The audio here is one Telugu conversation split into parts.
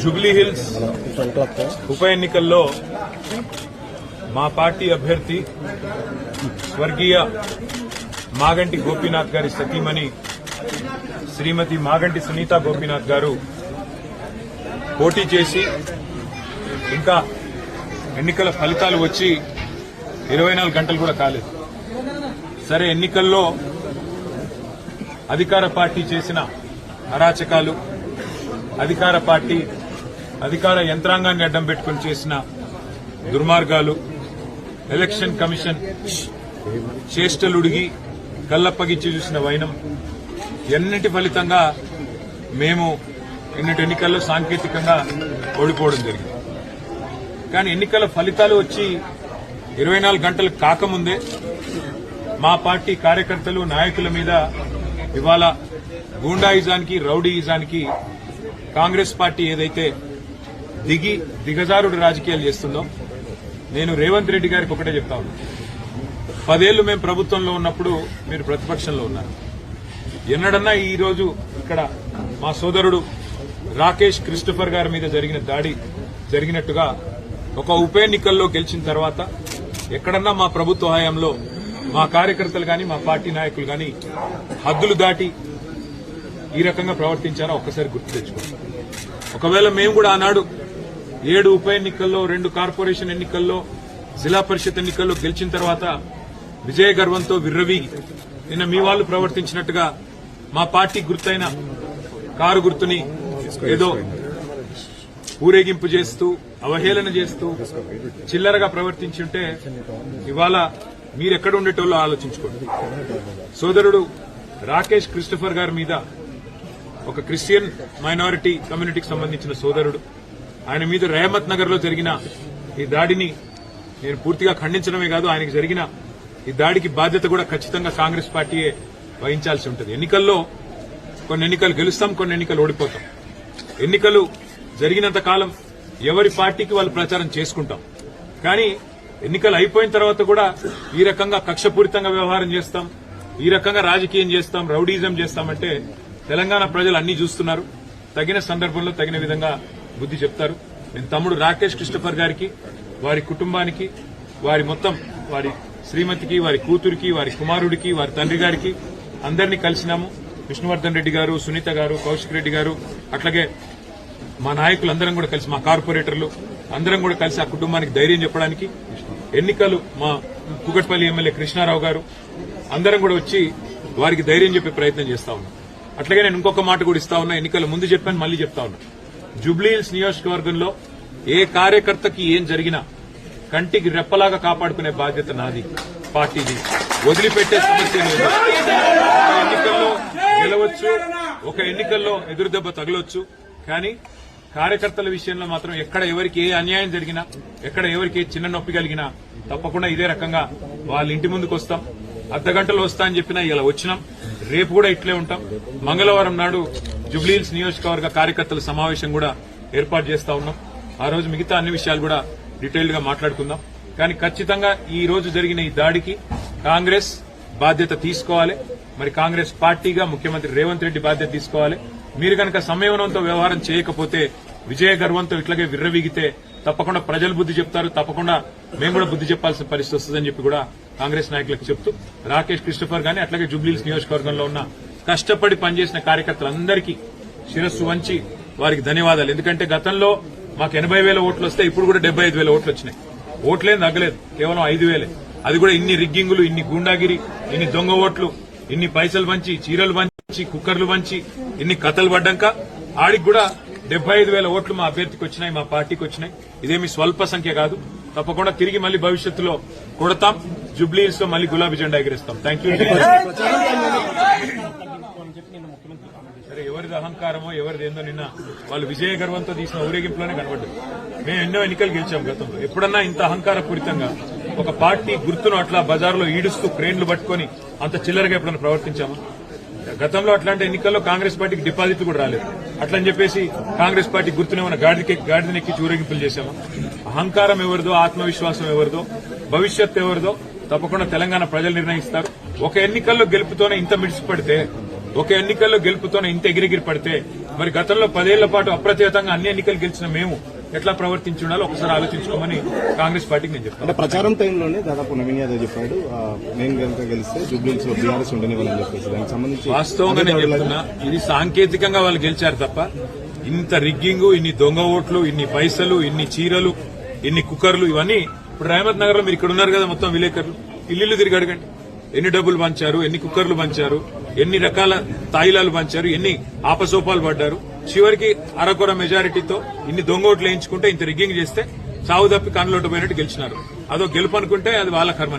జూబ్లీ హిల్స్ ఉప ఎన్నికల్లో మా పార్టీ అభ్యర్థి స్వర్గీయ మాగంటి గోపీనాథ్ గారి సతీమణి శ్రీమతి మాగంటి సునీత గోపీనాథ్ గారు పోటీ చేసి ఇంకా ఎన్నికల ఫలితాలు వచ్చి 24 గంటలు కూడా కాలేదు. సరే, ఎన్నికల్లో అధికార పార్టీ చేసిన అరాచకాలు, అధికార యంత్రాంగాన్ని అడ్డం పెట్టుకుని చేసిన దుర్మార్గాలు, ఎలక్షన్ కమిషన్ చేష్టలుడిగి కళ్లప్పగిచ్చి చూసిన వైనం, ఎన్నిటి ఫలితంగా మేము ఇన్నిటి ఎన్నికల్లో సాంకేతికంగా ఓడిపోవడం జరిగింది. కానీ ఎన్నికల ఫలితాలు వచ్చి 24 గంటలు కాకముందే మా పార్టీ కార్యకర్తలు, నాయకుల మీద ఇవాళ గూండాయిజానికి, రౌడీయిజానికి కాంగ్రెస్ పార్టీ ఏదైతే దిగజారుడు రాజకీయాలు చేస్తుందో, నేను రేవంత్ రెడ్డి గారికి ఒకటే చెప్తా ఉన్నా. 10 ఏళ్లు మేము ప్రభుత్వంలో ఉన్నప్పుడు మీరు ప్రతిపక్షంలో ఉన్నారు. ఎన్నడన్నా ఈ రోజు ఇక్కడ మా సోదరుడు రాకేష్ క్రిస్టోఫర్ గారి మీద జరిగిన దాడి జరిగినట్టుగా ఒక ఉప ఎన్నికల్లో గెలిచిన తర్వాత ఎక్కడన్నా మా ప్రభుత్వ హయాంలో మా కార్యకర్తలు గాని, మా పార్టీ నాయకులు గాని హద్దులు దాటి ఈ రకంగా ప్రవర్తించారో ఒక్కసారి గుర్తు తెచ్చుకోండి. ఒకవేళ మేము కూడా ఆనాడు 7 ఉప ఎన్నికల్లో, 2 కార్పొరేషన్ ఎన్నికల్లో, జిల్లా పరిషత్ ఎన్నికల్లో గెలిచిన తర్వాత విజయ గర్వంతో విర్రవీగి నిన్న మీ వాళ్లు ప్రవర్తించినట్టుగా మా పార్టీ గుర్తైన కారు గుర్తుని ఏదో ఊరేగింపు చేస్తూ, అవహేళన చేస్తూ చిల్లరగా ప్రవర్తించి ఉంటే ఇవాళ మీరెక్కడ ఉండేటోళ్ళో ఆలోచించుకోండి. సోదరుడు రాకేష్ క్రిస్టోఫర్ గారి మీద, ఒక క్రిస్టియన్ మైనారిటీ కమ్యూనిటీకి సంబంధించిన సోదరుడు, ఆయన మీద రెహమత్ నగర్ లో జరిగిన ఈ దాడిని నేను పూర్తిగా ఖండించడమే కాదు, ఆయనకు జరిగిన ఈ దాడికి బాధ్యత కూడా ఖచ్చితంగా కాంగ్రెస్ పార్టీయే వహించాల్సి ఉంటుంది. ఎన్నికల్లో కొన్ని ఎన్నికలు గెలుస్తాం, కొన్ని ఎన్నికలు ఓడిపోతాం. ఎన్నికలు జరిగినంత కాలం ఎవరి పార్టీకి వాళ్ళు ప్రచారం చేసుకుంటాం. కానీ ఎన్నికలు అయిపోయిన తర్వాత కూడా ఈ రకంగా కక్షపూరితంగా వ్యవహారం చేస్తాం, ఈ రకంగా రాజకీయం చేస్తాం, రౌడీజం చేస్తామంటే తెలంగాణ ప్రజలు అన్ని చూస్తున్నారు. తగిన సందర్భంలో తగిన విధంగా బుద్ధి చెప్తారు. నేను తమ్ముడు రాకేష్ క్రిస్టోఫర్ గారికి, వారి కుటుంబానికి, వారి శ్రీమతికి, వారి కూతురికి, వారి కుమారుడికి, వారి తండ్రి గారికి అందరినీ కలిసినాము. విష్ణువర్ధన్ రెడ్డి గారు, సునీత గారు, కౌశిక్ రెడ్డి గారు, అట్లాగే మా నాయకులు అందరం కూడా కలిసి, మా కార్పొరేటర్లు అందరం కూడా కలిసి ఆ కుటుంబానికి ధైర్యం చెప్పడానికి, ఎన్నికలు మా కూకట్పల్లి ఎమ్మెల్యే కృష్ణారావు గారు అందరం కూడా వచ్చి వారికి ధైర్యం చెప్పే ప్రయత్నం చేస్తా ఉన్నాం. అట్లాగే నేను ఇంకొక మాట కూడా ఇస్తా ఉన్నా, ఎన్నికల ముందు చెప్పాను, మళ్లీ చెప్తా ఉన్నా. జూబ్లీ హిల్స్ నియోజకవర్గంలో ఏ కార్యకర్తకి ఏం జరిగినా కంటికి రెప్పలాగా కాపాడుకునే బాధ్యత నాది, పార్టీది. వదిలిపెట్టే సమస్య లేదు. ఒక ఎన్నికల్లో గెలవచ్చు, ఒక ఎన్నికల్లో ఎదురుదెబ్బ తగలొచ్చు, కానీ కార్యకర్తల విషయంలో మాత్రం ఎక్కడ ఎవరికి ఏ అన్యాయం జరిగినా, ఎక్కడ ఎవరికి ఏ చిన్న నొప్పి కలిగినా తప్పకుండా ఇదే రకంగా వాళ్ళ ఇంటి ముందుకు వస్తాం. అర్ధగంటలో వస్తా అని చెప్పినా ఇలా వచ్చినాం. రేపు కూడా ఇట్లే ఉంటాం. మంగళవారం నాడు జూబ్లీహిల్స్ నియోజకవర్గ కార్యకర్తల సమావేశం కూడా ఏర్పాటు చేస్తా ఉన్నాం. ఆ రోజు మిగతా అన్ని విషయాలు కూడా డీటెయిల్డ్ గా మాట్లాడుకుందాం. కానీ ఖచ్చితంగా ఈ రోజు జరిగిన ఈ దాడికి కాంగ్రెస్ బాధ్యత తీసుకోవాలి. మరి కాంగ్రెస్ పార్టీగా ముఖ్యమంత్రి రేవంత్ రెడ్డి బాధ్యత తీసుకోవాలి. మీరు కనుక సంయమనంతో వ్యవహారం చేయకపోతే, విజయ గర్వంతో ఇట్లాగే విర్రవీగితే తప్పకుండా ప్రజలు బుద్ధి చెప్తారు, తప్పకుండా మేము కూడా బుద్ధి చెప్పాల్సిన పరిస్థితి వస్తుందని చెప్పి కూడా కాంగ్రెస్ నాయకులకు చెప్తూ, రాకేష్ క్రిస్టోఫర్ గాని అట్లాగే జూబ్లీహిల్స్ నియోజకవర్గంలో ఉన్న కష్టపడి పనిచేసిన కార్యకర్తలందరికీ శిరస్సు వంచి వారికి ధన్యవాదాలు. ఎందుకంటే గతంలో మాకు 80,000 ఓట్లు వస్తే ఇప్పుడు కూడా 75,000 ఓట్లు వచ్చినాయి. ఓట్లేం తగ్గలేదు, కేవలం 5,000. అది కూడా ఇన్ని రిగ్గింగులు, ఇన్ని గూండాగిరి, ఇన్ని దొంగ ఓట్లు, ఇన్ని పైసలు వంచి, చీరలు వంచి, కుక్కర్లు వంచి, ఇన్ని కథలు పడ్డాక ఆడికి కూడా 75,000 ఓట్లు మా అభ్యర్థికి వచ్చినాయి, మా పార్టీకి వచ్చినాయి. ఇదేమి స్వల్ప సంఖ్య కాదు. తప్పకుండా తిరిగి మళ్లీ భవిష్యత్తులో కొడతాం. జూబ్లీహిల్స్ లో మళ్లీ గులాబీ జెండా ఎగిరేస్తాం. Thank you. సరే, ఎవరిది అహంకారమో ఎవరిది ఏందో నిన్న వాళ్ళు విజయ గర్వంతో తీసిన ఊరేగింపులోనే కనబడ్డారు. మేము ఎన్నో ఎన్నికలు గెలిచాం గతంలో. ఎప్పుడన్నా ఇంత అహంకారపూరితంగా ఒక పార్టీ గుర్తును అట్లా బజార్లో ఈడుస్తూ క్రేన్లు పట్టుకుని అంత చిల్లరగా ఎప్పుడన్నా ప్రవర్తించామా? గతంలో అట్లాంటి ఎన్నికల్లో కాంగ్రెస్ పార్టీకి డిపాజిట్లు కూడా రాలేదు. అట్లని చెప్పేసి కాంగ్రెస్ పార్టీ గుర్తునేమన్నా గాడిదనెక్కి ఊరేగింపులు చేశామా? అహంకారం ఎవరిదో, ఆత్మవిశ్వాసం ఎవరిదో, భవిష్యత్ ఎవరిదో తప్పకుండా తెలంగాణ ప్రజలు నిర్ణయిస్తారు. ఒక ఎన్నికల్లో గెలుపుతోనే ఇంత మిడిసిపడితే, ఒక ఎన్నికల్లో గెలుపుతోనే ఇంత ఎగిరెగిరి పడితే మరి గతంలో 10 ఏళ్ల పాటు అప్రతిహతంగా అన్ని ఎన్నికలు గెలిచిన మేము ఎట్లా ప్రవర్తించి ఉండాలో ఒకసారి ఆలోచించుకోమని కాంగ్రెస్ పార్టీకి నేను చెప్తాను. అంటే ప్రచారం టైంలోనే దాదాపు నవీన్ యాదవ్ చెప్పాడు, నేను కనుక గెలిస్తే జూబ్లీహిల్స్ లో బీఆర్ఎస్ ఉండనివ్వాలని చెప్పేసి దానికి సంబంధించి వాస్తవంగా నేను చెప్తున్నా, ఇది సాంకేతికంగా వాళ్ళు గెలిచారు తప్ప ఇంత రిగ్గింగ్, ఇన్ని దొంగ ఓట్లు, ఇన్ని పైసలు, ఇన్ని చీరలు, ఇన్ని కుక్కర్లు, ఇవన్నీ ఇప్పుడు రహమత్ నగర్ లో మీరు ఇక్కడ ఉన్నారు కదా, మొత్తం విలేకరులు ఇల్లు తిరిగి అడగండి. ఎన్ని డబ్బులు పంచారు, ఎన్ని కుక్కర్లు పంచారు, ఎన్ని రకాల తాయిలాలు పంచారు, ఎన్ని ఆపసోపాలు పడ్డారు. చివరికి అరకొర మెజారిటీతో ఇన్ని దొంగ ఓట్లు వేయించుకుంటే ఇంత రిగ్గింగ్ చేస్తే చావు తప్పి కన్నులోటు పోయినట్టు గెలిచినారు. అదో గెలుపు అనుకుంటే అది వాళ్ళ కర్మ.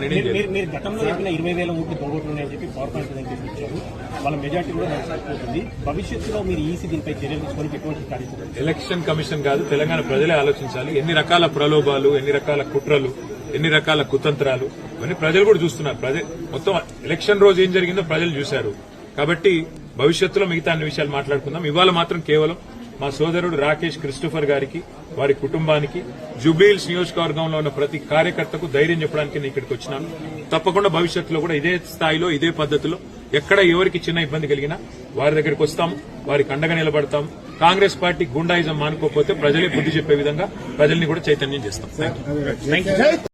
మీరు గతంలో చెప్పిన 20,000 ఓట్లు దొంగోట్లు ఉన్నాయని చెప్పి పవర్ పాయింట్ ప్రజెంటేషన్ ఇచ్చారు. వాళ్ళ మెజార్టీ కూడా నష్టపోతుంది. భవిష్యత్తులో మీరు ఈసీ దీనిపై చర్యలు తీసుకొని ఎటువంటి కార్యక్రమం? ఎలక్షన్ కమిషన్ కాదు, తెలంగాణ ప్రజలే ఆలోచించాలి. ఎన్ని రకాల ప్రలోభాలు, ఎన్ని రకాల కుట్రలు, ఎన్ని రకాల కుతంత్రాలు, ఇవన్నీ ప్రజలు కూడా చూస్తున్నారు. మొత్తం ఎలక్షన్ రోజు ఏం జరిగిందో ప్రజలు చూశారు. కాబట్టి భవిష్యత్తులో మిగతా అన్ని విషయాలు మాట్లాడుకుందాం. ఇవాళ మాత్రం కేవలం మా సోదరుడు రాకేష్ క్రిస్టోఫర్ గారికి, వారి కుటుంబానికి, జూబ్లీహిల్స్ నియోజకవర్గంలో ఉన్న ప్రతి కార్యకర్తకు ధైర్యం చెప్పడానికి నేను ఇక్కడికి వచ్చినాను. తప్పకుండా భవిష్యత్తులో కూడా ఇదే స్థాయిలో, ఇదే పద్దతిలో ఎక్కడ ఎవరికి చిన్న ఇబ్బంది కలిగినా వారి దగ్గరికి వస్తాము, వారికి అండగా నిలబడతాము. కాంగ్రెస్ పార్టీ గుండాయిజం మానుకోకపోతే ప్రజలే బుద్ధి చెప్పే విధంగా ప్రజల్ని కూడా చైతన్యం చేస్తాం.